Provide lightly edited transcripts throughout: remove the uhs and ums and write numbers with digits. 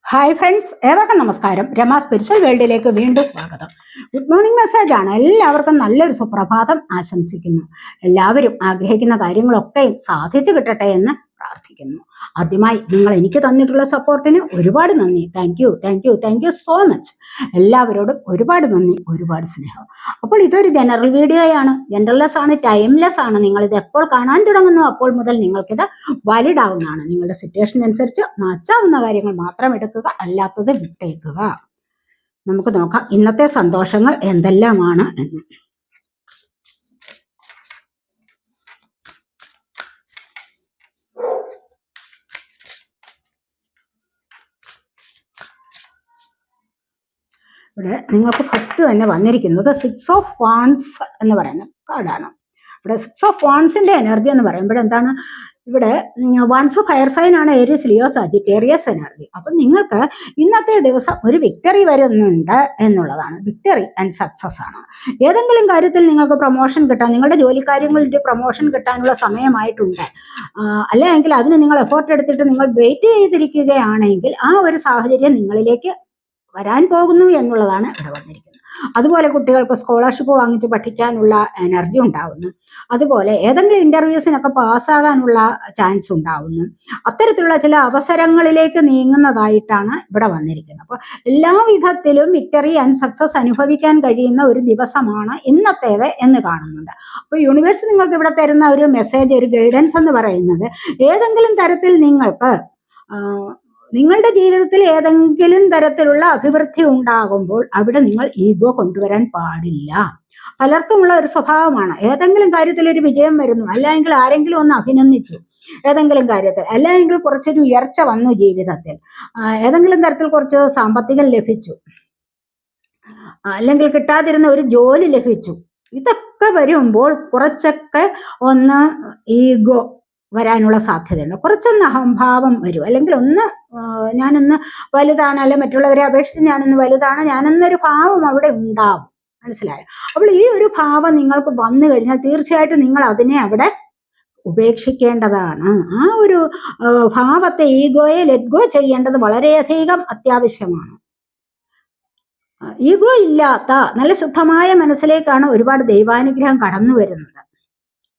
Hi friends, ഏവർക്കും നമസ്കാരം. Rama spiritual വേൾഡിലേക്ക് വീണ്ടും സ്വാഗതം. ഗുഡ് മോർണിംഗ് മെസ്സേജ് ആണ്. എല്ലാവർക്കും നല്ലൊരു സുപ്രഭാതം ആശംസിക്കുന്നു. എല്ലാവരും ആഗ്രഹിക്കുന്ന കാര്യങ്ങളൊക്കെയും സാധിച്ചു കിട്ടട്ടെ എന്ന് പ്രാർത്ഥിക്കുന്നു. ആദ്യമായി നിങ്ങൾ എനിക്ക് തന്നിട്ടുള്ള സപ്പോർട്ടിന് ഒരുപാട് നന്ദി. Thank you so much. എല്ലാവരോടും ഒരുപാട് നന്ദി, ഒരുപാട് സ്നേഹം. അപ്പോൾ ഇതൊരു ജനറൽ വീഡിയോയാണ്, ജനറൽലെസ് ആണ്, ടൈംലെസ് ആണ്. നിങ്ങൾ ഇത് എപ്പോൾ കാണാൻ തുടങ്ങുന്നു അപ്പോൾ മുതൽ നിങ്ങൾക്കിത് വാലിഡ് ആവുന്നതാണ്. നിങ്ങളുടെ സിറ്റുവേഷൻ അനുസരിച്ച് മാറ്റാവുന്ന കാര്യങ്ങൾ മാത്രം എടുക്കുക, അല്ലാത്തത് വിട്ടേക്കുക. നമുക്ക് നോക്കാം ഇന്നത്തെ സന്തോഷങ്ങൾ എന്തെല്ലാമാണ് എന്ന്. ഇവിടെ നിങ്ങൾക്ക് ഫസ്റ്റ് തന്നെ വന്നിരിക്കുന്നത് 6 ഓഫ് വാൺസ് എന്ന് പറയുന്ന കാർഡാണ്. ഇവിടെ 6 ഓഫ് വാൺസിന്റെ എനർജി എന്ന് പറയുമ്പോൾ എന്താണ്, ഇവിടെ വാൺസ് ഫയർ സൈൻ ആണ്, ഏരിയസ്, ലിയോ, സാജിറ്റേറിയസ് എനർജി. അപ്പം നിങ്ങൾക്ക് ഇന്നത്തെ ദിവസം ഒരു വിക്ടറി വരുന്നുണ്ട് എന്നുള്ളതാണ്. വിക്ടറി ആൻഡ് സക്സസ് ആണ്. ഏതെങ്കിലും കാര്യത്തിൽ നിങ്ങൾക്ക് പ്രൊമോഷൻ കിട്ടാൻ, നിങ്ങളുടെ ജോലി കാര്യങ്ങളിൽ പ്രൊമോഷൻ കിട്ടാനുള്ള സമയമായിട്ടുണ്ട്. അല്ലെങ്കിൽ അതിന് നിങ്ങൾ എഫേർട്ട് എടുത്തിട്ട് നിങ്ങൾ വെയിറ്റ് ചെയ്തിരിക്കുകയാണെങ്കിൽ ആ ഒരു സാഹചര്യം നിങ്ങളിലേക്ക് വരാൻ പോകുന്നു എന്നുള്ളതാണ് ഇവിടെ വന്നിരിക്കുന്നത്. അതുപോലെ കുട്ടികൾക്ക് സ്കോളർഷിപ്പ് വാങ്ങിച്ച് പഠിക്കാനുള്ള എനർജി ഉണ്ടാവുന്നു. അതുപോലെ ഏതെങ്കിലും ഇന്റർവ്യൂസിനൊക്കെ പാസ്സാകാനുള്ള ചാൻസ് ഉണ്ടാവുന്നു. അത്തരത്തിലുള്ള ചില അവസരങ്ങളിലേക്ക് നീങ്ങുന്നതായിട്ടാണ് ഇവിടെ വന്നിരിക്കുന്നത്. അപ്പോൾ എല്ലാ വിധത്തിലും വിക്ടറി ആൻഡ് സക്സസ് അനുഭവിക്കാൻ കഴിയുന്ന ഒരു ദിവസമാണ് ഇന്നത്തേത് എന്ന് കാണുന്നുണ്ട്. അപ്പോൾ യൂണിവേഴ്സ് നിങ്ങൾക്ക് ഇവിടെ തരുന്ന ഒരു മെസ്സേജ്, ഒരു ഗൈഡൻസ് എന്ന് പറയുന്നത്, ഏതെങ്കിലും തരത്തിൽ നിങ്ങൾക്ക് നിങ്ങളുടെ ജീവിതത്തിൽ ഏതെങ്കിലും തരത്തിലുള്ള അഭിവൃദ്ധി ഉണ്ടാകുമ്പോൾ അവിടെ നിങ്ങൾ ഈഗോ കൊണ്ടുവരാൻ പാടില്ല. പലർക്കുമുള്ള ഒരു സ്വഭാവമാണ്, ഏതെങ്കിലും കാര്യത്തിൽ ഒരു വിജയം വരുന്നു, അല്ലെങ്കിൽ ആരെങ്കിലും ഒന്ന് അഭിനന്ദിച്ചു ഏതെങ്കിലും കാര്യത്തിൽ, അല്ലെങ്കിൽ കുറച്ചൊരു ഉയർച്ച വന്നു ജീവിതത്തിൽ, ഏതെങ്കിലും തരത്തിൽ കുറച്ച് സാമ്പത്തികം ലഭിച്ചു, അല്ലെങ്കിൽ കിട്ടാതിരുന്ന ഒരു ജോലി ലഭിച്ചു, ഇതൊക്കെ വരുമ്പോൾ കുറച്ചൊക്കെ ഒന്ന് ഈഗോ വരാനുള്ള സാധ്യതയുണ്ട്. കുറച്ചൊന്ന് അഹംഭാവം വരും, അല്ലെങ്കിൽ ഞാനൊന്ന് വലുതാണ്, അല്ലെ മറ്റുള്ളവരെ അപേക്ഷിച്ച് ഞാനൊന്ന് വലുതാണ്, ഞാനെന്നൊരു ഭാവം അവിടെ ഉണ്ടാവും. മനസ്സിലായോ? അപ്പോൾ ഈ ഒരു ഭാവം നിങ്ങൾക്ക് വന്നു കഴിഞ്ഞാൽ തീർച്ചയായിട്ടും നിങ്ങൾ അതിനെ അവിടെ ഉപേക്ഷിക്കേണ്ടതാണ്. ആ ഒരു ഭാവത്തെ, ഈഗോയെ ലെറ്റ് ഗോ ചെയ്യേണ്ടത് വളരെയധികം അത്യാവശ്യമാണ്. ഈഗോ ഇല്ലാത്ത നല്ല ശുദ്ധമായ മനസ്സിലേക്കാണ് ഒരുപാട് ദൈവാനുഗ്രഹം കടന്നു വരുന്നത്.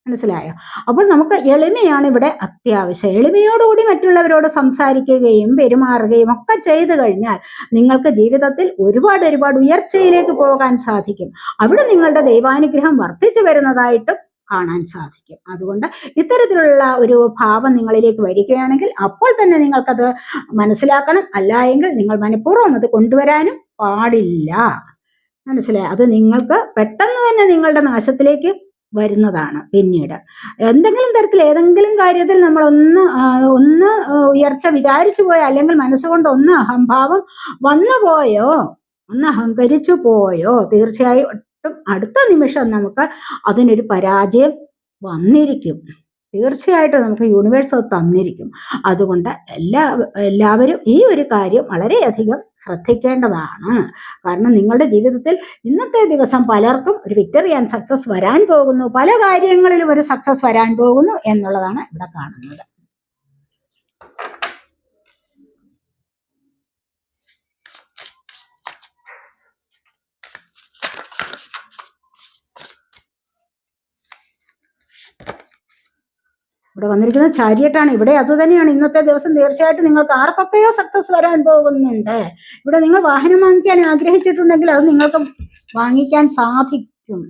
മനസ്സിലായോ? അപ്പോൾ നമുക്ക് എളിമയാണ് ഇവിടെ അത്യാവശ്യം. എളിമയോടുകൂടി മറ്റുള്ളവരോട് സംസാരിക്കുകയും പെരുമാറുകയും ഒക്കെ ചെയ്തു കഴിഞ്ഞാൽ നിങ്ങൾക്ക് ജീവിതത്തിൽ ഒരുപാട് ഉയർച്ചയിലേക്ക് പോകാൻ സാധിക്കും. അവിടെ നിങ്ങളുടെ ദൈവാനുഗ്രഹം വർദ്ധിച്ചു വരുന്നതായിട്ടും കാണാൻ സാധിക്കും. അതുകൊണ്ട് ഇത്തരത്തിലുള്ള ഒരു ഭാവം നിങ്ങളിലേക്ക് വരികയാണെങ്കിൽ അപ്പോൾ തന്നെ നിങ്ങൾക്കത് മനസ്സിലാക്കണം. അല്ല എങ്കിൽ നിങ്ങൾ മനഃപൂർവ്വം അത് കൊണ്ടുവരാനും പാടില്ല. മനസ്സിലായോ? അത് നിങ്ങൾക്ക് പെട്ടെന്ന് തന്നെ നിങ്ങളുടെ നാശത്തിലേക്ക് വരുന്നതാണ്. പിന്നീട് എന്തെങ്കിലും തരത്തിൽ ഏതെങ്കിലും കാര്യത്തിൽ നമ്മൾ ഒന്ന് ഉയർച്ച വിചാരിച്ചു പോയോ, അല്ലെങ്കിൽ മനസ്സുകൊണ്ട് ഒന്ന് അഹംഭാവം വന്നു പോയോ, ഒന്ന് അഹങ്കരിച്ചു പോയോ, തീർച്ചയായും അടുത്ത നിമിഷം നമുക്ക് അതിനൊരു പരാജയം വന്നിരിക്കും. തീർച്ചയായിട്ടും നമുക്ക് യൂണിവേഴ്സ് തന്നിരിക്കും. അതുകൊണ്ട് എല്ലാവരും ഈ ഒരു കാര്യം വളരെയധികം ശ്രദ്ധിക്കേണ്ടതാണ്. കാരണം നിങ്ങളുടെ ജീവിതത്തിൽ ഇന്നത്തെ ദിവസം പലർക്കും ഒരു വിക്ടറി ആൻഡ് സക്സസ് വരാൻ പോകുന്നു, പല കാര്യങ്ങളിലും ഒരു സക്സസ് വരാൻ പോകുന്നു എന്നുള്ളതാണ് ഇവിടെ കാണുന്നത്. ഇവിടെ വന്നിരിക്കുന്നത് ചാരിയറ്റാണ്. ഇവിടെ അത് തന്നെയാണ്. ഇന്നത്തെ ദിവസം തീർച്ചയായിട്ടും നിങ്ങൾക്ക് ആർക്കൊക്കെയോ സക്സസ് വരാൻ പോകുന്നുണ്ട്. ഇവിടെ നിങ്ങൾ വാഹനം വാങ്ങിക്കാൻ ആഗ്രഹിച്ചിട്ടുണ്ടെങ്കിൽ അത് നിങ്ങൾക്ക് വാങ്ങിക്കാൻ സാധിക്കും.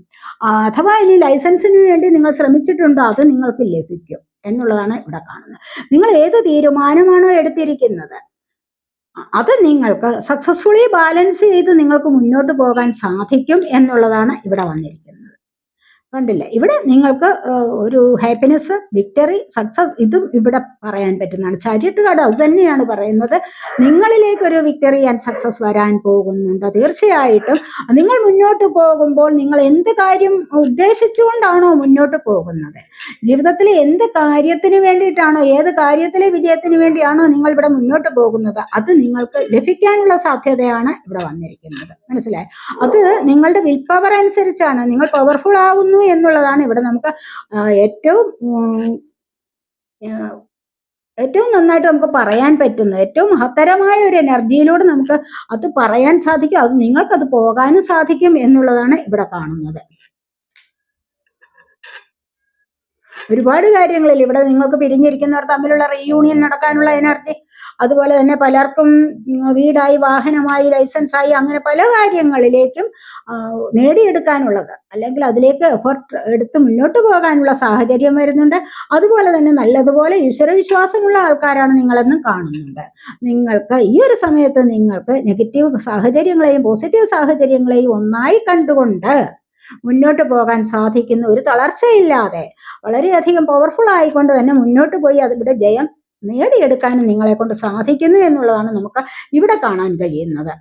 അഥവാ ഇനി ലൈസൻസിന് വേണ്ടി നിങ്ങൾ ശ്രമിച്ചിട്ടുണ്ടോ അത് നിങ്ങൾക്ക് ലഭിക്കും എന്നുള്ളതാണ് ഇവിടെ കാണുന്നത്. നിങ്ങൾ ഏത് തീരുമാനമാണോ എടുത്തിരിക്കുന്നത് അത് നിങ്ങൾക്ക് സക്സസ്ഫുള്ളി ബാലൻസ് ചെയ്ത് നിങ്ങൾക്ക് മുന്നോട്ട് പോകാൻ സാധിക്കും എന്നുള്ളതാണ് ഇവിടെ വന്നിരിക്കുന്നത്. കണ്ടില്ലേ? ഇവിടെ നിങ്ങൾക്ക് ഒരു ഹാപ്പിനെസ്, വിക്ടറി, സക്സസ് ഇതും ഇവിടെ പറയാൻ പറ്റുന്നതാണ്. ചാരിയറ്റ് കാർഡ് അത് തന്നെയാണ് പറയുന്നത്. നിങ്ങളിലേക്കൊരു വിക്ടറി ആൻഡ് സക്സസ് വരാൻ പോകുന്നുണ്ട്. തീർച്ചയായിട്ടും നിങ്ങൾ മുന്നോട്ട് പോകുമ്പോൾ നിങ്ങൾ എന്ത് കാര്യം ഉദ്ദേശിച്ചുകൊണ്ടാണോ മുന്നോട്ട് പോകുന്നത്, ജീവിതത്തിലെ എന്ത് കാര്യത്തിന് വേണ്ടിയിട്ടാണോ, ഏത് കാര്യത്തിലെ വിജയത്തിന് വേണ്ടിയാണോ നിങ്ങൾ ഇവിടെ മുന്നോട്ട് പോകുന്നത് അത് നിങ്ങൾക്ക് ലഭിക്കാനുള്ള സാധ്യതയാണ് ഇവിടെ വന്നിരിക്കുന്നത്. മനസ്സിലായി? അത് നിങ്ങളുടെ വിൽ പവർ അനുസരിച്ചാണ്. നിങ്ങൾ പവർഫുൾ ആകുന്നു എന്നുള്ളതാണ് ഇവിടെ നമുക്ക് ഏറ്റവും ഏറ്റവും നന്നായിട്ട് നമുക്ക് പറയാൻ പറ്റുന്നത്, ഏറ്റവും മഹത്തരമായ ഒരു എനർജിയിലൂടെ നമുക്ക് അത് പറയാൻ സാധിക്കും, അത് നിങ്ങൾക്കത് പോകാനും സാധിക്കും എന്നുള്ളതാണ് ഇവിടെ കാണുന്നത്. ഒരുപാട് കാര്യങ്ങളിൽ ഇവിടെ നിങ്ങൾക്ക് പിരിഞ്ഞിരിക്കുന്നവർ തമ്മിലുള്ള റീയൂണിയൻ നടക്കാനുള്ള എനർജി, അതുപോലെ തന്നെ പലർക്കും വീടായി, വാഹനമായി, ലൈസൻസായി, അങ്ങനെ പല കാര്യങ്ങളിലേക്കും നേടിയെടുക്കാനുള്ളത്, അല്ലെങ്കിൽ അതിലേക്ക് എഫർട്ട് എടുത്ത് മുന്നോട്ട് പോകാനുള്ള സാഹചര്യം വരുന്നുണ്ട്. അതുപോലെ തന്നെ നല്ലതുപോലെ ഈശ്വരവിശ്വാസമുള്ള ആൾക്കാരാണ് നിങ്ങളെന്നും കാണുന്നുണ്ട്. നിങ്ങൾക്ക് ഈ ഒരു സമയത്ത് നിങ്ങൾക്ക് നെഗറ്റീവ് സാഹചര്യങ്ങളെയും പോസിറ്റീവ് സാഹചര്യങ്ങളെയും ഒന്നായി കണ്ടുകൊണ്ട് മുന്നോട്ട് പോകാൻ സാധിക്കുന്ന, ഒരു തളർച്ചയില്ലാതെ വളരെയധികം പവർഫുൾ ആയിക്കൊണ്ട് തന്നെ മുന്നോട്ട് പോയി അതിവിടെ ജയം നേടിയെടുക്കാനും നിങ്ങളെ കൊണ്ട് സാധിക്കുന്നു എന്നുള്ളതാണ് നമുക്ക് ഇവിടെ കാണാൻ കഴിയുന്നത്.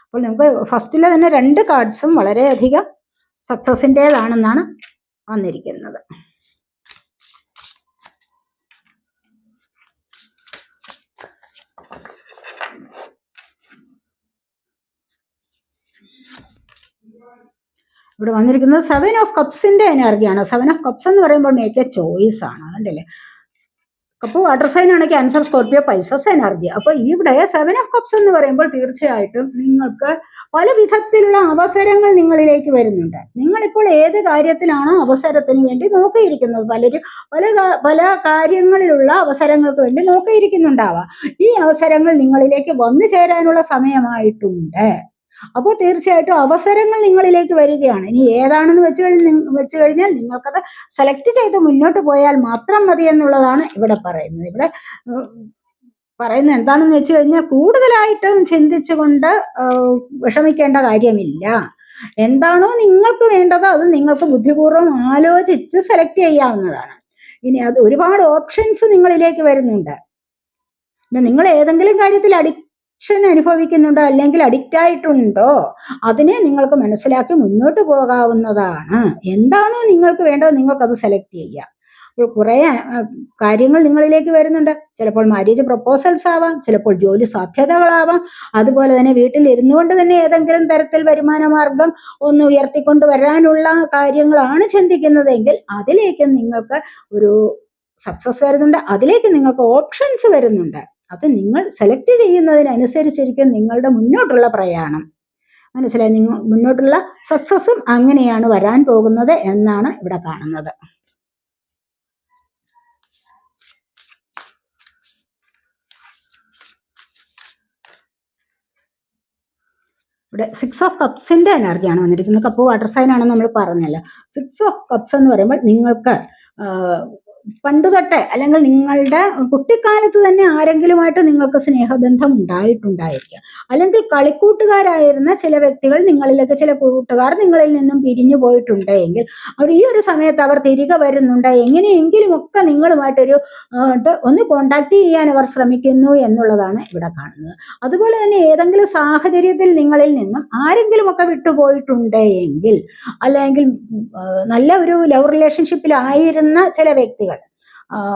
അപ്പോൾ നമുക്ക് ഫസ്റ്റിലെ തന്നെ 2 കാർഡ്സും വളരെയധികം സക്സസിൻ്റെതാണെന്നാണ് വന്നിരിക്കുന്നത്. ഇവിടെ വന്നിരിക്കുന്നത് 7 ഓഫ് കപ്സിന്റെ എനർജിയാണ്. 7 ഓഫ് കപ്സ് എന്ന് പറയുമ്പോൾ മേക്ക് എ ചോയ്സ് ആണ്, കണ്ടില്ലേ? അപ്പോൾ വാട്ടർ സൈൻ ആണ് ക്യാൻസർ, സ്കോർപ്പിയോ, പൈസസ് എനർജി. അപ്പോൾ ഇവിടെ 7 ഓഫ് കപ്സ് എന്ന് പറയുമ്പോൾ തീർച്ചയായിട്ടും നിങ്ങൾക്ക് പല വിധത്തിലുള്ള അവസരങ്ങൾ നിങ്ങളിലേക്ക് വരുന്നുണ്ട്. നിങ്ങളിപ്പോൾ ഏത് കാര്യത്തിലാണോ അവസരത്തിന് വേണ്ടി നോക്കിയിരിക്കുന്നത്, പലരും പല കാര്യങ്ങളിലുള്ള അവസരങ്ങൾക്ക് വേണ്ടി നോക്കിയിരിക്കുന്നുണ്ടാവാം. ഈ അവസരങ്ങൾ നിങ്ങളിലേക്ക് വന്നു ചേരാനുള്ള സമയമായിട്ടുണ്ട്. അപ്പോൾ തീർച്ചയായിട്ടും അവസരങ്ങൾ നിങ്ങളിലേക്ക് വരികയാണ്. ഇനി ഏതാണെന്ന് വെച്ച് കഴിഞ്ഞാൽ നിങ്ങൾക്കത് സെലക്ട് ചെയ്ത് മുന്നോട്ട് പോയാൽ മാത്രം മതി എന്നുള്ളതാണ് ഇവിടെ പറയുന്നത്. ഇവിടെ പറയുന്നത് എന്താണെന്ന് വെച്ച് കഴിഞ്ഞാൽ കൂടുതലായിട്ടും ചിന്തിച്ചുകൊണ്ട് വിഷമിക്കേണ്ട കാര്യമില്ല. എന്താണോ നിങ്ങൾക്ക് വേണ്ടത് അത് നിങ്ങൾക്ക് ബുദ്ധിപൂർവ്വം ആലോചിച്ച് സെലക്ട് ചെയ്യാവുന്നതാണ്. ഇനി അത് ഒരുപാട് ഓപ്ഷൻസ് നിങ്ങളിലേക്ക് വരുന്നുണ്ട്. നിങ്ങൾ ഏതെങ്കിലും കാര്യത്തിൽ അനുഭവിക്കുന്നുണ്ടോ അല്ലെങ്കിൽ അഡിക്റ്റ് ആയിട്ടുണ്ടോ, അതിനെ നിങ്ങൾക്ക് മനസ്സിലാക്കി മുന്നോട്ട് പോകാവുന്നതാണ്. എന്താണോ നിങ്ങൾക്ക് വേണ്ടത് നിങ്ങൾക്കത് സെലക്ട് ചെയ്യാം. അപ്പോൾ കുറേ കാര്യങ്ങൾ നിങ്ങളിലേക്ക് വരുന്നുണ്ട്. ചിലപ്പോൾ മാരേജ് പ്രപ്പോസൽസ് ആവാം, ചിലപ്പോൾ ജോലി സാധ്യതകളാവാം, അതുപോലെ തന്നെ വീട്ടിൽ ഇരുന്നുകൊണ്ട് തന്നെ ഏതെങ്കിലും തരത്തിൽ വരുമാന മാർഗം ഒന്ന് ഉയർത്തിക്കൊണ്ട് വരാനുള്ള കാര്യങ്ങളാണ് ചിന്തിക്കുന്നതെങ്കിൽ അതിലേക്ക് നിങ്ങൾക്ക് ഒരു സക്സസ് വരുന്നുണ്ട്. അതിലേക്ക് നിങ്ങൾക്ക് ഓപ്ഷൻസ് വരുന്നുണ്ട്. അത് നിങ്ങൾ സെലക്ട് ചെയ്യുന്നതിനനുസരിച്ചിരിക്കും നിങ്ങളുടെ മുന്നോട്ടുള്ള പ്രയാണം. മനസ്സിലായി? നിങ്ങൾ മുന്നോട്ടുള്ള സക്സസും അങ്ങനെയാണ് വരാൻ പോകുന്നത് എന്നാണ് ഇവിടെ കാണുന്നത്. ഇവിടെ 6 ഓഫ് കപ്സിന്റെ എനർജിയാണ് വന്നിരിക്കുന്നത്. കപ്പ് വാട്ടർ സൈൻ ആണെന്ന് നമ്മൾ പറഞ്ഞല്ലോ. 6 ഓഫ് കപ്സ് എന്ന് പറയുമ്പോൾ നിങ്ങൾക്ക് പണ്ട് തൊട്ടേ അല്ലെങ്കിൽ നിങ്ങളുടെ കുട്ടിക്കാലത്ത് തന്നെ ആരെങ്കിലുമായിട്ട് നിങ്ങൾക്ക് സ്നേഹബന്ധം ഉണ്ടായിട്ടുണ്ടായിരിക്കാം. അല്ലെങ്കിൽ കളിക്കൂട്ടുകാരായിരുന്ന ചില വ്യക്തികൾ നിങ്ങളിലേക്ക്, ചില കൂട്ടുകാർ നിങ്ങളിൽ നിന്നും പിരിഞ്ഞു പോയിട്ടുണ്ടെങ്കിൽ അവർ ഈ ഒരു സമയത്ത് അവർ തിരികെ വരുന്നുണ്ട്. എങ്ങനെയെങ്കിലും ഒക്കെ നിങ്ങളുമായിട്ടൊരു ഒന്ന് കോണ്ടാക്ട് ചെയ്യാൻ അവർ ശ്രമിക്കുന്നു എന്നുള്ളതാണ് ഇവിടെ കാണുന്നത്. അതുപോലെ തന്നെ ഏതെങ്കിലും സാഹചര്യത്തിൽ നിങ്ങളിൽ നിന്നും ആരെങ്കിലും ഒക്കെ വിട്ടുപോയിട്ടുണ്ടെങ്കിൽ, അല്ലെങ്കിൽ നല്ല ഒരു ലവ് റിലേഷൻഷിപ്പിലായിരുന്ന ചില വ്യക്തികൾ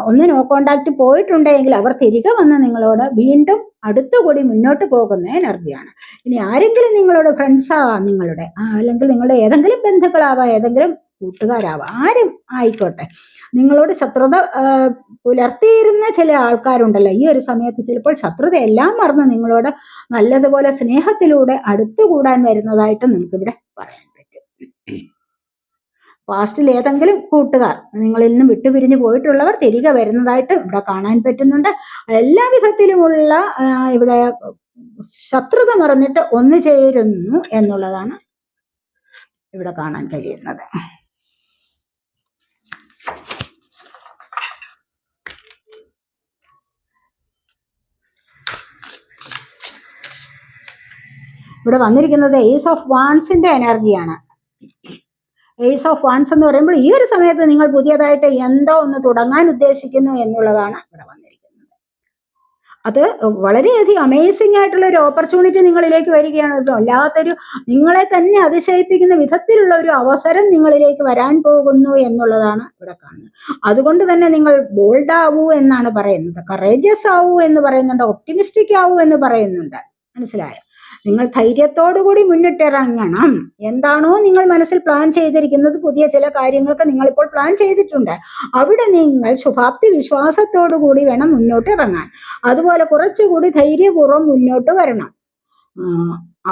ഒന്ന് നോ കോണ്ടാക്ട് പോയിട്ടുണ്ടെങ്കിൽ അവർ തിരികെ വന്ന് നിങ്ങളോട് വീണ്ടും അടുത്തുകൂടി മുന്നോട്ട് പോകുന്ന എനർജിയാണ്. ഇനി ആരെങ്കിലും നിങ്ങളോട് ഫ്രണ്ട്സ് ആവാം, നിങ്ങളുടെ അല്ലെങ്കിൽ നിങ്ങളുടെ ഏതെങ്കിലും ബന്ധുക്കളാവാം, ഏതെങ്കിലും കൂട്ടുകാരാവാം, ആരും ആയിക്കോട്ടെ, നിങ്ങളോട് ശത്രുത പുലർത്തിയിരുന്ന ചില ആൾക്കാരുണ്ടല്ലോ, ഈ ഒരു സമയത്ത് ചിലപ്പോൾ ശത്രുത എല്ലാം മറന്ന് നിങ്ങളോട് നല്ലതുപോലെ സ്നേഹത്തിലൂടെ അടുത്തുകൂടാൻ വരുന്നതായിട്ട് നമുക്കിവിടെ പറയാൻ പറ്റും. പാസ്റ്റിൽ ഏതെങ്കിലും കൂട്ടുകാർ നിങ്ങളിൽ നിന്നും വിട്ടുപിരിഞ്ഞു പോയിട്ടുള്ളവർ തിരികെ വരുന്നതായിട്ട് ഇവിടെ കാണാൻ പറ്റുന്നുണ്ട്. എല്ലാ വിധത്തിലുമുള്ള ഇവിടെ ശത്രുത മറന്നിട്ട് ഒന്നു ചേരുന്നു എന്നുള്ളതാണ് ഇവിടെ കാണാൻ കഴിയുന്നത്. ഇവിടെ വന്നിരിക്കുന്നത് ഏസ് ഓഫ് വാൺസിന്റെ എനർജിയാണ്. ഏസ് ഓഫ് വാൺസ് എന്ന് പറയുമ്പോൾ ഈ ഒരു സമയത്ത് നിങ്ങൾ പുതിയതായിട്ട് എന്തോ ഒന്ന് തുടങ്ങാൻ ഉദ്ദേശിക്കുന്നു എന്നുള്ളതാണ് ഇവിടെ വന്നിരിക്കുന്നത്. അത് വളരെയധികം അമേസിംഗ് ആയിട്ടുള്ള ഒരു ഓപ്പർച്യൂണിറ്റി നിങ്ങളിലേക്ക് വരികയാണ്. വല്ലാത്തൊരു നിങ്ങളെ തന്നെ അതിശയിപ്പിക്കുന്ന വിധത്തിലുള്ള ഒരു അവസരം നിങ്ങളിലേക്ക് വരാൻ പോകുന്നു എന്നുള്ളതാണ് ഇവിടെ കാണുന്നത്. അതുകൊണ്ട് തന്നെ നിങ്ങൾ ബോൾഡ് ആവൂ എന്നാണ് പറയുന്നത്, കറേജിയസ് ആവൂ എന്ന് പറയുന്നുണ്ട്, ഒപ്റ്റിമിസ്റ്റിക് ആവൂ എന്ന് പറയുന്നുണ്ട്. മനസ്സിലായോ? നിങ്ങൾ ധൈര്യത്തോടുകൂടി മുന്നിട്ടിറങ്ങണം. എന്താണോ നിങ്ങൾ മനസ്സിൽ പ്ലാൻ ചെയ്തിരിക്കുന്നത്, പുതിയ ചില കാര്യങ്ങൾക്ക് നിങ്ങളിപ്പോൾ പ്ലാൻ ചെയ്തിട്ടുണ്ട്, അവിടെ നിങ്ങൾ ശുഭാപ്തി വിശ്വാസത്തോടു കൂടി വേണം മുന്നോട്ട് ഇറങ്ങാൻ. അതുപോലെ കുറച്ചുകൂടി ധൈര്യപൂർവ്വം മുന്നോട്ട് വരണം.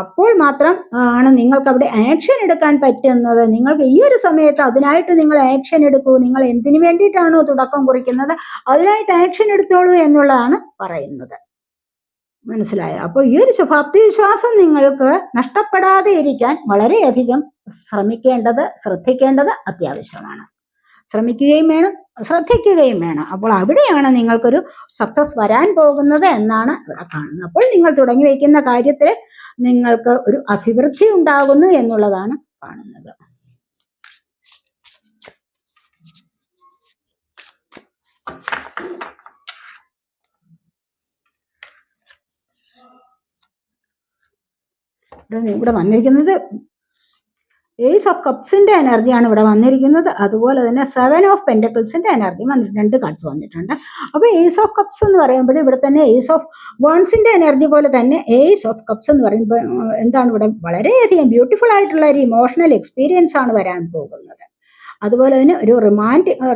അപ്പോൾ മാത്രം ആണ് നിങ്ങൾക്ക് അവിടെ ആക്ഷൻ എടുക്കാൻ പറ്റുന്നത്. നിങ്ങൾക്ക് ഈ ഒരു സമയത്ത് അതിനായിട്ട് നിങ്ങൾ ആക്ഷൻ എടുക്കൂ. നിങ്ങൾ എന്തിനു വേണ്ടിയിട്ടാണോ തുടക്കം കുറിക്കുന്നത് അതിനായിട്ട് ആക്ഷൻ എടുത്തോളൂ എന്നുള്ളതാണ് പറയുന്നത്. മനസ്സിലായോ? അപ്പോൾ ഈ ഒരു ശുഭാപ്തി വിശ്വാസം നിങ്ങൾക്ക് നഷ്ടപ്പെടാതെ ഇരിക്കാൻ വളരെയധികം ശ്രദ്ധിക്കേണ്ടത് അത്യാവശ്യമാണ്. ശ്രമിക്കുകയും വേണം, ശ്രദ്ധിക്കുകയും വേണം. അപ്പോൾ അവിടെയാണ് നിങ്ങൾക്കൊരു സക്സസ് വരാൻ പോകുന്നത് എന്നാണ് ഇവിടെ കാണുന്നത്. അപ്പോൾ നിങ്ങൾ തുടങ്ങി വയ്ക്കുന്ന കാര്യത്തിൽ നിങ്ങൾക്ക് ഒരു അഭിവൃദ്ധി ഉണ്ടാകുന്നു എന്നുള്ളതാണ് കാണുന്നത്. ഇവിടെ വന്നിരിക്കുന്നത് ഏസ് ഓഫ് കപ്സിന്റെ എനർജിയാണ് ഇവിടെ വന്നിരിക്കുന്നത്. അതുപോലെ തന്നെ 7 ഓഫ് പെന്റക്കിൾസിന്റെ എനർജി വന്നിട്ടുണ്ട്. 2 കാർഡ്സ് വന്നിട്ടുണ്ട്. അപ്പോൾ ഏസ് ഓഫ് കപ്സ് എന്ന് പറയുമ്പോൾ ഇവിടെ തന്നെ ഏസ് ഓഫ് വൺസിന്റെ എനർജി പോലെ തന്നെ ഏസ് ഓഫ് കപ്സ് എന്ന് പറയുമ്പോൾ എന്താണ്, ഇവിടെ വളരെയധികം ബ്യൂട്ടിഫുൾ ആയിട്ടുള്ള ഒരു ഇമോഷണൽ എക്സ്പീരിയൻസ് ആണ് വരാൻ പോകുന്നത്. അതുപോലെ തന്നെ ഒരു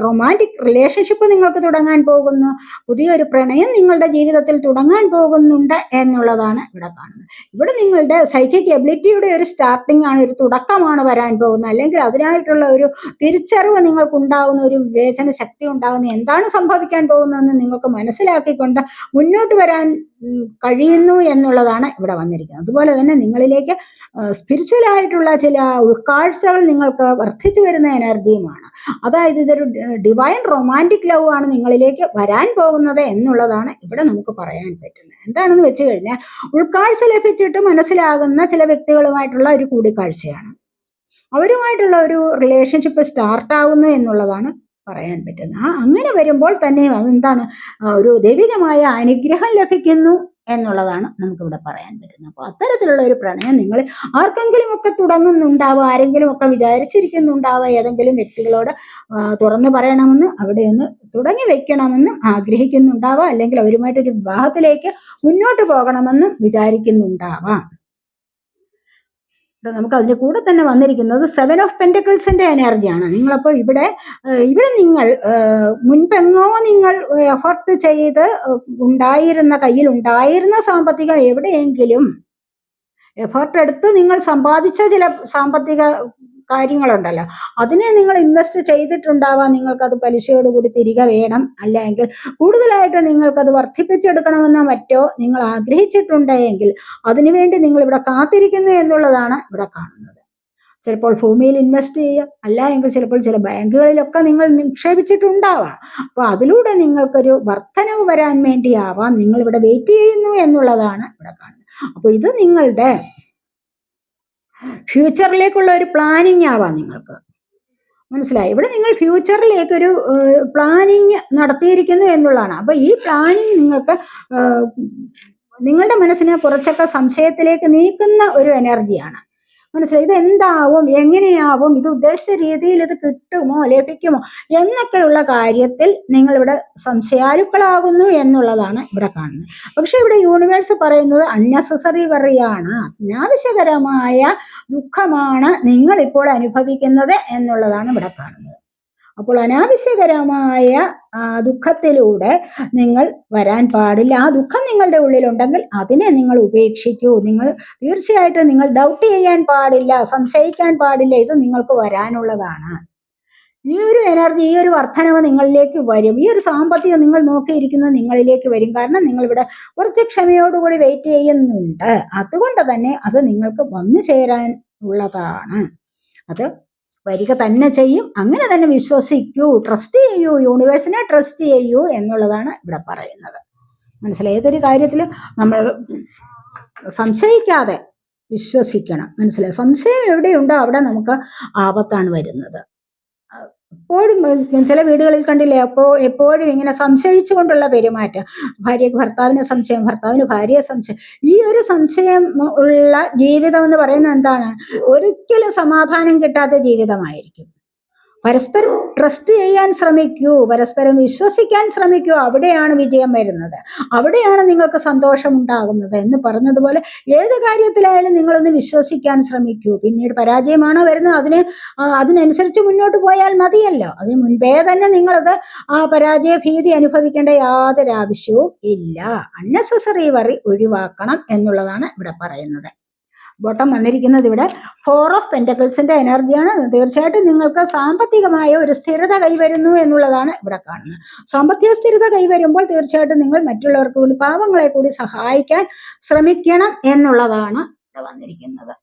റൊമാൻറ്റിക് റിലേഷൻഷിപ്പ് നിങ്ങൾക്ക് തുടങ്ങാൻ പോകുന്നു. പുതിയൊരു പ്രണയം നിങ്ങളുടെ ജീവിതത്തിൽ തുടങ്ങാൻ പോകുന്നുണ്ട് എന്നുള്ളതാണ് ഇവിടെ കാണുന്നത്. ഇവിടെ നിങ്ങളുടെ സൈക്കിക് എബിലിറ്റിയുടെ ഒരു സ്റ്റാർട്ടിംഗ് ആണ്, ഒരു തുടക്കമാണ് വരാൻ പോകുന്നത്. അല്ലെങ്കിൽ അതിനായിട്ടുള്ള ഒരു തിരിച്ചറിവ് നിങ്ങൾക്കുണ്ടാകുന്ന, ഒരു വിവേചന ശക്തി ഉണ്ടാകുന്ന, എന്താണ് സംഭവിക്കാൻ പോകുന്നതെന്ന് നിങ്ങൾക്ക് മനസ്സിലാക്കിക്കൊണ്ട് മുന്നോട്ട് വരാൻ കഴിയുന്നു എന്നുള്ളതാണ് ഇവിടെ വന്നിരിക്കുന്നത്. അതുപോലെ തന്നെ നിങ്ങളിലേക്ക് സ്പിരിച്വൽ ആയിട്ടുള്ള ചില ഉൾക്കാഴ്ചകൾ നിങ്ങൾക്ക് വർദ്ധിച്ചു വരുന്ന എനർജിയുമാണ്. അതായത് ഇതൊരു ഡിവൈൻ റൊമാൻറ്റിക് ലവ് ആണ് നിങ്ങളിലേക്ക് വരാൻ പോകുന്നത് എന്നുള്ളതാണ് ഇവിടെ നമുക്ക് പറയാൻ പറ്റുന്നത്. എന്താണെന്ന് വെച്ച് കഴിഞ്ഞാൽ ഉൾക്കാഴ്ച ലഭിച്ചിട്ട് മനസ്സിലാകുന്ന ചില വ്യക്തികളുമായിട്ടുള്ള ഒരു കൂടിക്കാഴ്ചയാണ്. അവരുമായിട്ടുള്ള ഒരു റിലേഷൻഷിപ്പ് സ്റ്റാർട്ടാവുന്നു എന്നുള്ളതാണ് പറയാൻ പറ്റുന്നത്. അങ്ങനെ വരുമ്പോൾ തന്നെ അതെന്താണ്, ഒരു ദൈവികമായ അനുഗ്രഹം ലഭിക്കുന്നു എന്നുള്ളതാണ് നമുക്കിവിടെ പറയാൻ പറ്റുന്നത്. അപ്പോൾ അത്തരത്തിലുള്ള ഒരു പ്രണയം നിങ്ങൾ ആർക്കെങ്കിലും ഒക്കെ തുടങ്ങുന്നുണ്ടാവുക, ആരെങ്കിലും ഒക്കെ വിചാരിച്ചിരിക്കുന്നുണ്ടാവുക, ഏതെങ്കിലും വ്യക്തികളോട് തുറന്നു പറയണമെന്ന്, അവിടെ ഒന്ന് തുടങ്ങി വെക്കണമെന്നും ആഗ്രഹിക്കുന്നുണ്ടാവാം, അല്ലെങ്കിൽ അവരുമായിട്ടൊരു വിവാഹത്തിലേക്ക് മുന്നോട്ട് പോകണമെന്നും വിചാരിക്കുന്നുണ്ടാവാം. നമുക്ക് അതിന്റെ കൂടെ തന്നെ വന്നിരിക്കുന്നത് 7 ഓഫ് പെന്റക്കിൾസിന്റെ എനർജിയാണ്. നിങ്ങളപ്പോൾ ഇവിടെ നിങ്ങൾ മുൻപെങ്ങോ നിങ്ങൾ എഫർട്ട് ചെയ്ത് ഉണ്ടായിരുന്ന, കയ്യിൽ ഉണ്ടായിരുന്ന സാമ്പത്തികം എവിടെയെങ്കിലും എഫർട്ട് എടുത്ത് നിങ്ങൾ സമ്പാദിച്ച ചില സാമ്പത്തിക കാര്യങ്ങളുണ്ടല്ലോ, അതിനെ നിങ്ങൾ ഇൻവെസ്റ്റ് ചെയ്തിട്ടുണ്ടാവാം. നിങ്ങൾക്കത് പലിശയോടുകൂടി തിരികെ വേണം, അല്ലെങ്കിൽ കൂടുതലായിട്ട് നിങ്ങൾക്കത് വർദ്ധിപ്പിച്ചെടുക്കണമെന്നോ മറ്റോ നിങ്ങൾ ആഗ്രഹിച്ചിട്ടുണ്ടെങ്കിൽ അതിനുവേണ്ടി നിങ്ങൾ ഇവിടെ കാത്തിരിക്കുന്നു എന്നുള്ളതാണ് ഇവിടെ കാണുന്നത്. ചിലപ്പോൾ ഭൂമിയിൽ ഇൻവെസ്റ്റ് ചെയ്യുക, അല്ല എങ്കിൽ ചിലപ്പോൾ ചില ബാങ്കുകളിലൊക്കെ നിങ്ങൾ നിക്ഷേപിച്ചിട്ടുണ്ടാവാം. അപ്പോൾ അതിലൂടെ നിങ്ങൾക്കൊരു വർധനവ് വരാൻ വേണ്ടിയാവാം നിങ്ങൾ ഇവിടെ വെയിറ്റ് ചെയ്യുന്നു എന്നുള്ളതാണ് ഇവിടെ കാണുന്നത്. അപ്പോൾ ഇത് നിങ്ങളുടെ ഫ്യൂച്ചറിലേക്കുള്ള ഒരു പ്ലാനിങ് ആവാം നിങ്ങൾക്ക്. മനസ്സിലായി? ഇവിടെ നിങ്ങൾ ഫ്യൂച്ചറിലേക്കൊരു പ്ലാനിങ് നടത്തിയിരിക്കുന്നു എന്നുള്ളതാണ്. അപ്പൊ ഈ പ്ലാനിങ് നിങ്ങൾക്ക് നിങ്ങളുടെ മനസ്സിനെ കുറച്ചൊക്കെ സംശയത്തിലേക്ക് നീക്കുന്ന ഒരു എനർജിയാണ്. മനസ്സിലായി? ഇത് എന്താവും, എങ്ങനെയാവും, ഇത് ഉദ്ദേശിച്ച രീതിയിൽ ഇത് കിട്ടുമോ, ലഭിക്കുമോ എന്നൊക്കെയുള്ള കാര്യത്തിൽ നിങ്ങളിവിടെ സംശയാലുക്കളാകുന്നു എന്നുള്ളതാണ് ഇവിടെ കാണുന്നത്. പക്ഷെ ഇവിടെ യൂണിവേഴ്സ് പറയുന്നത് അൺനെസസറി വറിയാണ്, അനാവശ്യകരമായ ദുഃഖമാണ് നിങ്ങൾ ഇപ്പോൾ അനുഭവിക്കുന്നത് എന്നുള്ളതാണ് ഇവിടെ കാണുന്നത്. അപ്പോൾ അനാവശ്യകരമായ ദുഃഖത്തിലൂടെ നിങ്ങൾ വരാൻ പാടില്ല. ആ ദുഃഖം നിങ്ങളുടെ ഉള്ളിലുണ്ടെങ്കിൽ അതിനെ നിങ്ങൾ ഉപേക്ഷിക്കൂ. നിങ്ങൾ തീർച്ചയായിട്ടും നിങ്ങൾ ഡൗട്ട് ചെയ്യാൻ പാടില്ല, സംശയിക്കാൻ പാടില്ല. ഇത് നിങ്ങൾക്ക് വരാനുള്ളതാണ്. ഈ ഒരു എനർജി, ഈ ഒരു വർധനവ് നിങ്ങളിലേക്ക് വരും. ഈ ഒരു സാമ്പത്തികം നിങ്ങൾ നോക്കിയിരിക്കുന്നത് നിങ്ങളിലേക്ക് വരും. കാരണം നിങ്ങളിവിടെ കുറച്ച് ക്ഷമയോടുകൂടി വെയിറ്റ് ചെയ്യുന്നുണ്ട്. അതുകൊണ്ട് തന്നെ അത് നിങ്ങൾക്ക് വന്നു ചേരാൻ ഉള്ളതാണ്. അത് വരിക തന്നെ ചെയ്യും. അങ്ങനെ തന്നെ വിശ്വസിക്കൂ, ട്രസ്റ്റ് ചെയ്യൂ, യൂണിവേഴ്സിനെ ട്രസ്റ്റ് ചെയ്യൂ എന്നുള്ളതാണ് ഇവിടെ പറയുന്നത്. മനസ്സിലായി? ഏതൊരു കാര്യത്തിലും നമ്മൾ സംശയിക്കാതെ വിശ്വസിക്കണം. മനസ്സിലായി? സംശയം എവിടെയുണ്ടോ അവിടെ നമുക്ക് ആപത്താണ് വരുന്നത്. എപ്പോഴും ചില വീടുകളിൽ കണ്ടില്ലേ, എപ്പോഴും ഇങ്ങനെ സംശയിച്ചുകൊണ്ടുള്ള പെരുമാറ്റം. ഭാര്യയ്ക്ക് ഭർത്താവിന് സംശയം, ഭർത്താവിന് ഭാര്യയെ സംശയം. ഈ ഒരു സംശയം ഉള്ള ജീവിതം എന്ന് പറയുന്നത് എന്താണ്? ഒരിക്കലും സമാധാനം കിട്ടാത്ത ജീവിതമായിരിക്കും. പരസ്പരം ട്രസ്റ്റ് ചെയ്യാൻ ശ്രമിക്കൂ, പരസ്പരം വിശ്വസിക്കാൻ ശ്രമിക്കൂ. അവിടെയാണ് വിജയം വരുന്നത്, അവിടെയാണ് നിങ്ങൾക്ക് സന്തോഷം ഉണ്ടാകുന്നത് എന്ന് പറഞ്ഞതുപോലെ ഏത് കാര്യത്തിലായാലും നിങ്ങളൊന്ന് വിശ്വസിക്കാൻ ശ്രമിക്കൂ. പിന്നീട് പരാജയമാണോ വരുന്നത്, അതിനനുസരിച്ച് മുന്നോട്ട് പോയാൽ മതിയല്ലോ. അതിന് മുൻപേ തന്നെ നിങ്ങളത് പരാജയ ഭീതി അനുഭവിക്കേണ്ട യാതൊരു ആവശ്യവും ഇല്ല. അൺനെസസറി വറി ഒഴിവാക്കണം എന്നുള്ളതാണ് ഇവിടെ പറയുന്നത്. ബോട്ടം വന്നിരിക്കുന്നത് ഇവിടെ 4 ഓഫ് പെന്റക്കിൾസിന്റെ എനർജിയാണ്. തീർച്ചയായിട്ടും നിങ്ങൾക്ക് സാമ്പത്തികമായ ഒരു സ്ഥിരത കൈവരുന്നു എന്നുള്ളതാണ് ഇവിടെ കാണുന്നത്. സാമ്പത്തിക സ്ഥിരത കൈവരുമ്പോൾ തീർച്ചയായിട്ടും നിങ്ങൾ മറ്റുള്ളവർക്ക് കൂടി, പാവങ്ങളെ കൂടി സഹായിക്കാൻ ശ്രമിക്കണം എന്നുള്ളതാണ് ഇവിടെ വന്നിരിക്കുന്നത്.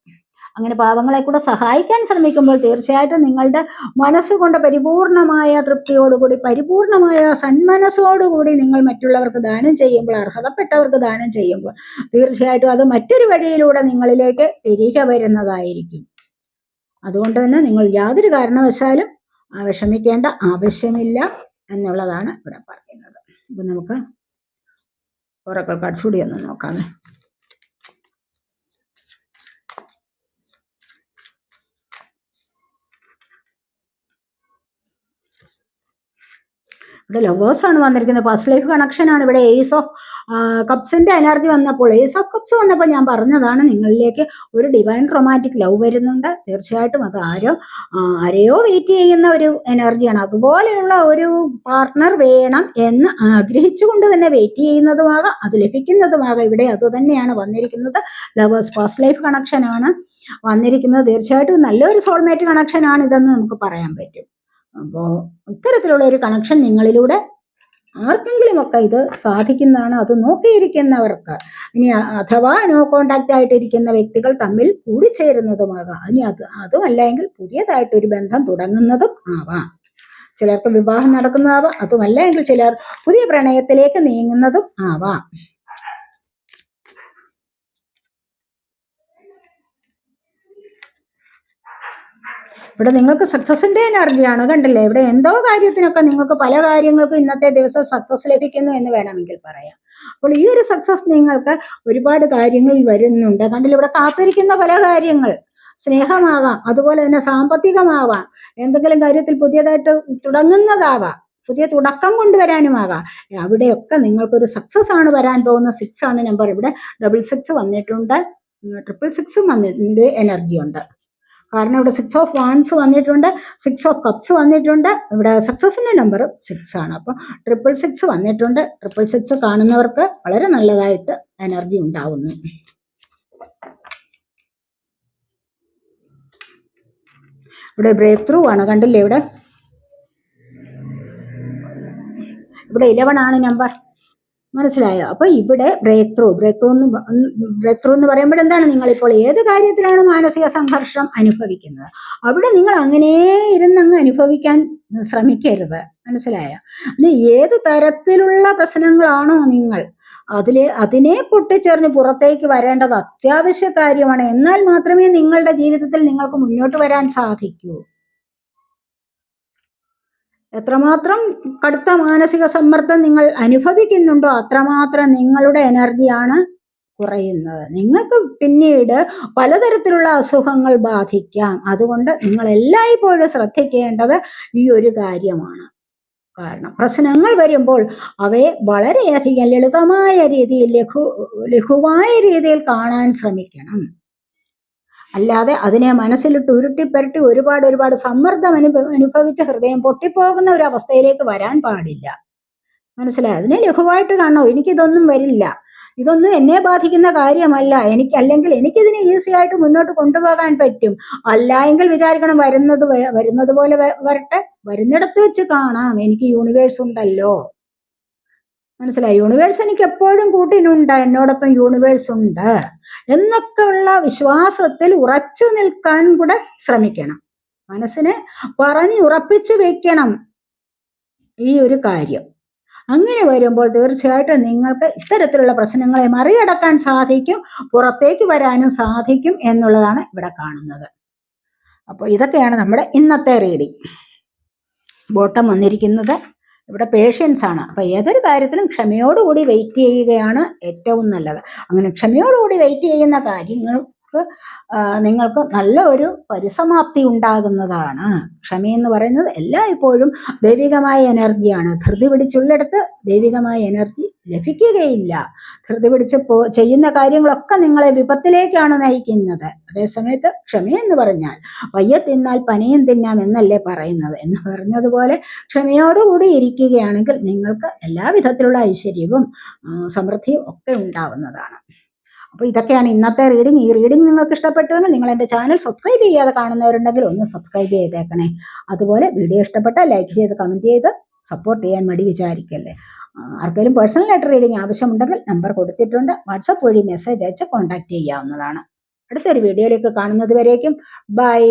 അങ്ങനെ പാവങ്ങളെ കൂടെ സഹായിക്കാൻ ശ്രമിക്കുമ്പോൾ തീർച്ചയായിട്ടും നിങ്ങളുടെ മനസ്സുകൊണ്ട് പരിപൂർണമായ തൃപ്തിയോടുകൂടി, പരിപൂർണമായ സന്മനസ്സോടുകൂടി നിങ്ങൾ മറ്റുള്ളവർക്ക് ദാനം ചെയ്യുമ്പോൾ, അർഹതപ്പെട്ടവർക്ക് ദാനം ചെയ്യുമ്പോൾ തീർച്ചയായിട്ടും അത് മറ്റൊരു വഴിയിലൂടെ നിങ്ങളിലേക്ക് തിരികെ വരുന്നതായിരിക്കും. അതുകൊണ്ട് തന്നെ നിങ്ങൾ യാതൊരു കാരണവശാലും വിഷമിക്കേണ്ട ആവശ്യമില്ല എന്നുള്ളതാണ് ഇവിടെ പറയുന്നത്. ഇപ്പം നമുക്ക് ഒറക്കിൾ കാർഡ്സ് കൂടി ഒന്ന് നോക്കാം. ഇവിടെ ലവേഴ്സാണ് വന്നിരിക്കുന്നത്. ഫസ്റ്റ് ലൈഫ് കണക്ഷനാണ്. ഇവിടെ ഏസ് ഓഫ് കപ്സിന്റെ എനർജി വന്നപ്പോൾ, ഏസ് ഓഫ് കപ്സ് വന്നപ്പോൾ ഞാൻ പറഞ്ഞതാണ് നിങ്ങളിലേക്ക് ഒരു ഡിവൈൻ റൊമാൻറ്റിക് ലവ് വരുന്നുണ്ട്. തീർച്ചയായിട്ടും അത് ആരെയോ വെയിറ്റ് ചെയ്യുന്ന ഒരു എനർജിയാണ്. അതുപോലെയുള്ള ഒരു പാർട്ട്ണർ വേണം എന്ന് ആഗ്രഹിച്ചുകൊണ്ട് തന്നെ വെയിറ്റ് ചെയ്യുന്നതുമാകാം, അത് ലഭിക്കുന്നതുമാകാം. ഇവിടെ അത് തന്നെയാണ് വന്നിരിക്കുന്നത്. ലവേഴ്സ് ഫസ്റ്റ് ലൈഫ് കണക്ഷനാണ് വന്നിരിക്കുന്നത്. തീർച്ചയായിട്ടും നല്ലൊരു സോൾമേറ്റ് കണക്ഷനാണ് ഇതെന്ന് നമുക്ക് പറയാൻ പറ്റും. അപ്പോൾ ഇത്തരത്തിലുള്ള ഒരു കണക്ഷൻ നിങ്ങളിലൂടെ ആർക്കെങ്കിലുമൊക്കെ ഇത് സാധിക്കുന്നതാണ്. അത് നോക്കിയിരിക്കുന്നവർക്ക്, ഇനി അഥവാ നോ കോണ്ടാക്റ്റ് ആയിട്ടിരിക്കുന്ന വ്യക്തികൾ തമ്മിൽ കൂടിച്ചേരുന്നതുമാകാം. ഇനി അതുമല്ലെങ്കിൽ പുതിയതായിട്ടൊരു ബന്ധം തുടങ്ങുന്നതും ആവാം. ചിലർക്ക് വിവാഹം നടക്കുന്നതാവാം, അതുമല്ലെങ്കിൽ ചിലർ പുതിയ പ്രണയത്തിലേക്ക് നീങ്ങുന്നതും ആവാം. ഇവിടെ നിങ്ങൾക്ക് സക്സസിന്റെ എനർജിയാണ്. കണ്ടില്ലേ, ഇവിടെ എന്തോ കാര്യത്തിനൊക്കെ നിങ്ങൾക്ക് പല കാര്യങ്ങൾക്കും ഇന്നത്തെ ദിവസം സക്സസ് ലഭിക്കുന്നു എന്ന് വേണമെങ്കിൽ പറയാം. അപ്പോൾ ഈ ഒരു സക്സസ് നിങ്ങൾക്ക് ഒരുപാട് കാര്യങ്ങളിൽ വരുന്നുണ്ട്. കണ്ടില്ലേ, ഇവിടെ കാത്തിരിക്കുന്ന പല കാര്യങ്ങൾ, സ്നേഹമാകാം, അതുപോലെ തന്നെ സാമ്പത്തികമാവാം, എന്തെങ്കിലും കാര്യത്തിൽ പുതിയതായിട്ട് തുടങ്ങുന്നതാവാം, പുതിയ തുടക്കം കൊണ്ടുവരാനുമാകാം. അവിടെയൊക്കെ നിങ്ങൾക്കൊരു സക്സസ് ആണ് വരാൻ പോകുന്ന. 6 ആണ് നമ്പർ. ഇവിടെ 66 വന്നിട്ടുണ്ട്, 666 വന്നിട്ടുണ്ട്, എനർജി ഉണ്ട്. കാരണം ഇവിടെ 6 ഓഫ് വാൻസ് വന്നിട്ടുണ്ട്, 6 ഓഫ് കപ്സ് വന്നിട്ടുണ്ട്. ഇവിടെ സക്സസിന്റെ നമ്പർ 6 ആണ്. അപ്പോൾ 666 വന്നിട്ടുണ്ട്. 666 കാണുന്നവർക്ക് വളരെ നല്ലതായിട്ട് എനർജി ഉണ്ടാവുന്നു. ഇവിടെ ബ്രേക്ക് ത്രൂ ആണ്. കണ്ടില്ലേ, ഇവിടെ 11 ആണ് നമ്പർ. മനസ്സിലായോ? അപ്പൊ ഇവിടെ ബ്രേക്ക് ത്രൂ എന്ന് പറയുമ്പോൾ എന്താണ്, നിങ്ങളിപ്പോൾ ഏത് കാര്യത്തിലാണ് മാനസിക സംഘർഷം അനുഭവിക്കുന്നത് അവിടെ നിങ്ങൾ അങ്ങനെ ഇരുന്നങ്ങ് അനുഭവിക്കാൻ ശ്രമിക്കരുത്. മനസ്സിലായോ? ഏത് തരത്തിലുള്ള പ്രശ്നങ്ങളാണോ നിങ്ങൾ അതിനെ പൊട്ടിച്ചെറിഞ്ഞ് പുറത്തേക്ക് വരേണ്ടത് അത്യാവശ്യ കാര്യമാണ്. എന്നാൽ മാത്രമേ നിങ്ങളുടെ ജീവിതത്തിൽ നിങ്ങൾക്ക് മുന്നോട്ട് വരാൻ സാധിക്കൂ. എത്രമാത്രം കടുത്ത മാനസിക സമ്മർദ്ദം നിങ്ങൾ അനുഭവിക്കുന്നുണ്ടോ അത്രമാത്രം നിങ്ങളുടെ എനർജിയാണ് കുറയുന്നത്. നിങ്ങൾക്ക് പിന്നീട് പലതരത്തിലുള്ള അസുഖങ്ങൾ ബാധിക്കാം. അതുകൊണ്ട് നിങ്ങൾ എല്ലായ്പ്പോഴും ശ്രദ്ധിക്കേണ്ടത് ഈ ഒരു കാര്യമാണ്. കാരണം പ്രശ്നങ്ങൾ വരുമ്പോൾ അവയെ വളരെയധികം ലളിതമായ രീതിയിൽ, ലഘുവായ രീതിയിൽ കാണാൻ ശ്രമിക്കണം. അല്ലാതെ അതിനെ മനസ്സിലിട്ട് ഉരുട്ടിപ്പരട്ടി ഒരുപാട് സമ്മർദ്ദം അനുഭവിച്ച ഹൃദയം പൊട്ടിപ്പോകുന്ന ഒരു അവസ്ഥയിലേക്ക് വരാൻ പാടില്ല. മനസ്സിലായി? അതിനെ ലഘുവായിട്ട് കാണണോ, എനിക്കിതൊന്നും വരില്ല, ഇതൊന്നും എന്നെ ബാധിക്കുന്ന കാര്യമല്ല, അല്ലെങ്കിൽ എനിക്കിതിനെ ഈസി ആയിട്ട് മുന്നോട്ട് കൊണ്ടുപോകാൻ പറ്റും. അല്ല എങ്കിൽ വിചാരിക്കണം, വരുന്നത് പോലെ വരട്ടെ, വരുന്നിടത്ത് വെച്ച് കാണാം, എനിക്ക് യൂണിവേഴ്സ് ഉണ്ടല്ലോ. മനസ്സിലായി? യൂണിവേഴ്സ് എനിക്ക് എപ്പോഴും കൂട്ടിനുണ്ട്, എന്നോടൊപ്പം യൂണിവേഴ്സ് ഉണ്ട് എന്നൊക്കെയുള്ള വിശ്വാസത്തിൽ ഉറച്ചു നിൽക്കാൻ കൂടെ ശ്രമിക്കണം. മനസ്സിനെ പറഞ്ഞുറപ്പിച്ചു വെക്കണം ഈ ഒരു കാര്യം. അങ്ങനെ വരുമ്പോൾ തീർച്ചയായിട്ടും നിങ്ങൾക്ക് ഇത്തരത്തിലുള്ള പ്രശ്നങ്ങളെ മറികടക്കാൻ സാധിക്കും, പുറത്തേക്ക് വരാനും സാധിക്കും എന്നുള്ളതാണ് ഇവിടെ കാണുന്നത്. അപ്പോൾ ഇതൊക്കെയാണ് നമ്മുടെ ഇന്നത്തെ റീഡിംഗ്. ബോട്ടം വന്നിരിക്കുന്നത് ഇവിടെ പേഷ്യൻസ് ആണ്. അപ്പൊ ഏതൊരു കാര്യത്തിലും ക്ഷമയോടുകൂടി വെയിറ്റ് ചെയ്യുകയാണ് ഏറ്റവും നല്ലത്. അങ്ങനെ ക്ഷമയോടുകൂടി വെയിറ്റ് ചെയ്യുന്ന കാര്യങ്ങൾ നിങ്ങൾക്ക് നല്ല ഒരു പരിസമാപ്തി ഉണ്ടാകുന്നതാണ്. ക്ഷമയെന്ന് പറയുന്നത് എല്ലായ്പ്പോഴും ദൈവികമായ എനർജിയാണ്. ധൃതി പിടിച്ചുള്ളിടത്ത് ദൈവികമായ എനർജി ലഭിക്കുകയില്ല. ധൃതി പിടിച്ച് ചെയ്യുന്ന കാര്യങ്ങളൊക്കെ നിങ്ങളെ വിപത്തിലേക്കാണ് നയിക്കുന്നത്. അതേസമയത്ത് ക്ഷമയെന്ന് പറഞ്ഞാൽ വയ്യ തിന്നാൽ പനിയും തിന്നാം എന്നല്ലേ പറയുന്നത്. എന്ന് പറഞ്ഞതുപോലെ ക്ഷമയോടുകൂടി ഇരിക്കുകയാണെങ്കിൽ നിങ്ങൾക്ക് എല്ലാ വിധത്തിലുള്ള ഐശ്വര്യവും സമൃദ്ധിയും ഒക്കെ ഉണ്ടാവുന്നതാണ്. അപ്പോൾ ഇതൊക്കെയാണ് ഇന്നത്തെ റീഡിംഗ്. ഈ റീഡിംഗ് നിങ്ങൾക്ക് ഇഷ്ടപ്പെട്ടുവെങ്കിൽ നിങ്ങൾ എൻ്റെ ചാനൽ സബ്സ്ക്രൈബ് ചെയ്യാതെ കാണുന്നവരുണ്ടെങ്കിൽ ഒന്ന് സബ്സ്ക്രൈബ് ചെയ്തേക്കണേ. അതുപോലെ വീഡിയോ ഇഷ്ടപ്പെട്ടാൽ ലൈക്ക് ചെയ്ത് കമൻറ്റ് ചെയ്ത് സപ്പോർട്ട് ചെയ്യാൻ മടി വിചാരിക്കല്ലേ. ആർക്കെങ്കിലും പേഴ്സണലായിട്ട് റീഡിംഗ് ആവശ്യമുണ്ടെങ്കിൽ നമ്പർ കൊടുത്തിട്ടുണ്ട്. വാട്സപ്പ് വഴി മെസ്സേജ് അയച്ച് കോൺടാക്റ്റ് ചെയ്യാവുന്നതാണ്. അടുത്തൊരു വീഡിയോയിലേക്ക് കാണുന്നത് വരേക്കും ബൈ.